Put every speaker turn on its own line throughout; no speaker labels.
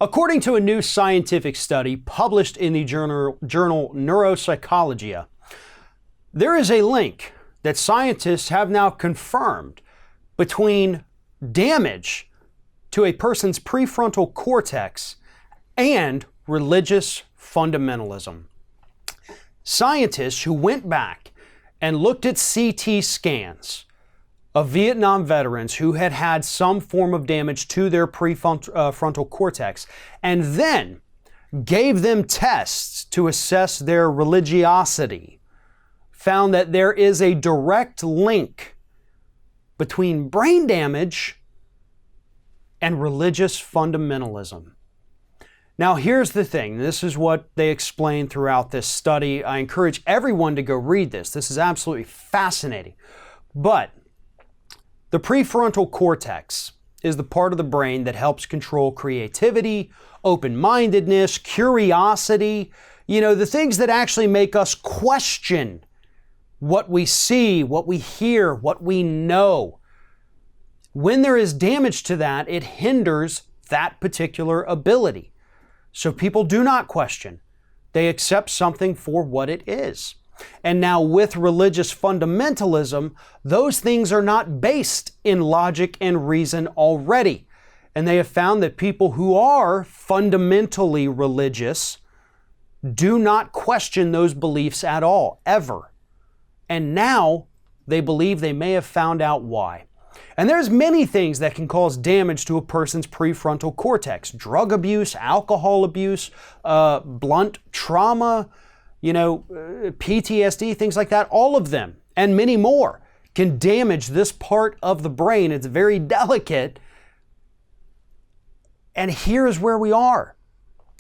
According to a new scientific study published in the journal Neuro Psychology, there is a link that scientists have now confirmed between damage to a person's prefrontal cortex and religious fundamentalism. Scientists who went back and looked at CT scans of Vietnam veterans who had had some form of damage to their prefrontal cortex and then gave them tests to assess their religiosity found that there is a direct link between brain damage and religious fundamentalism. Now, here's the thing. This is what they explain throughout this study. I encourage everyone to go read this. This is absolutely fascinating. But the prefrontal cortex is the part of the brain that helps control creativity, open-mindedness, curiosity, the things that actually make us question what we see, what we hear, what we know. When there is damage to that, it hinders that particular ability. So people do not question. They accept something for what it is. And now with religious fundamentalism, those things are not based in logic and reason already. And they have found that people who are fundamentally religious do not question those beliefs at all, ever. And now they believe they may have found out why. And there's many things that can cause damage to a person's prefrontal cortex. Drug abuse, alcohol abuse, blunt trauma, PTSD, things like that. All of them and many more can damage this part of the brain. It's very delicate. And here's where we are.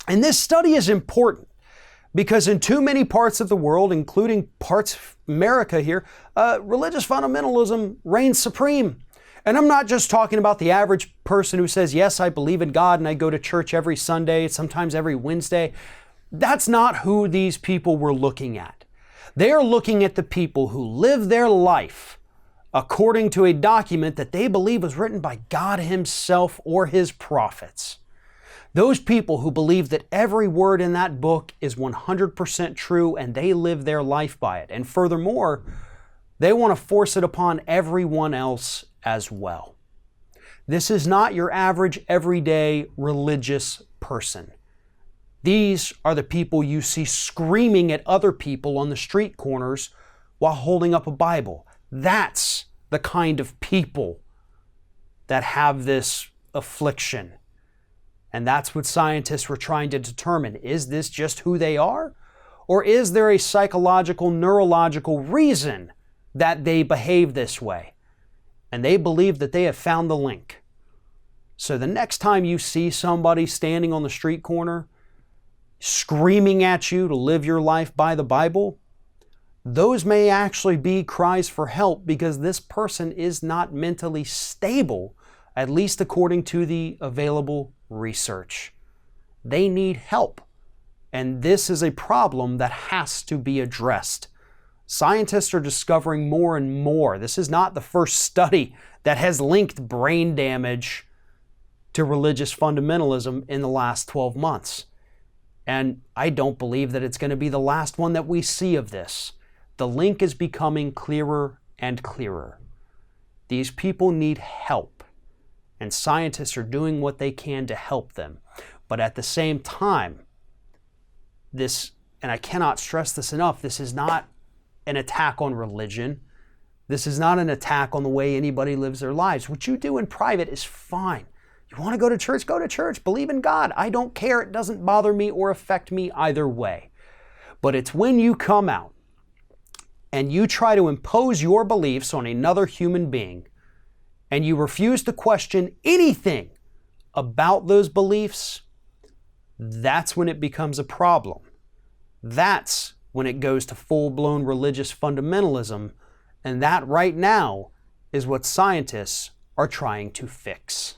And this study is important because in too many parts of the world, including parts of America here, religious fundamentalism reigns supreme. And I'm not just talking about the average person who says, yes, I believe in God and I go to church every Sunday, sometimes every Wednesday. That's not who these people were looking at. They are looking at the people who live their life according to a document that they believe was written by God Himself or His prophets. Those people who believe that every word in that book is 100% true and they live their life by it. And furthermore, they want to force it upon everyone else as well. This is not your average, everyday religious person. These are the people you see screaming at other people on the street corners while holding up a Bible. That's the kind of people that have this affliction. And that's what scientists were trying to determine. Is this just who they are? Or is there a psychological, neurological reason that they behave this way? And they believe that they have found the link. So the next time you see somebody standing on the street corner, screaming at you to live your life by the Bible, those may actually be cries for help because this person is not mentally stable, at least according to the available research. They need help. And this is a problem that has to be addressed. Scientists are discovering more and more. This is not the first study that has linked brain damage to religious fundamentalism in the last 12 months. And I don't believe that it's going to be the last one that we see of this. The link is becoming clearer and clearer. These people need help, and scientists are doing what they can to help them. But at the same time, this, and I cannot stress this enough, this is not an attack on religion. This is not an attack on the way anybody lives their lives. What you do in private is fine. You want to go to church? Go to church. Believe in God. I don't care. It doesn't bother me or affect me either way. But it's when you come out and you try to impose your beliefs on another human being and you refuse to question anything about those beliefs, that's when it becomes a problem. That's when it goes to full-blown religious fundamentalism, and that right now is what scientists are trying to fix.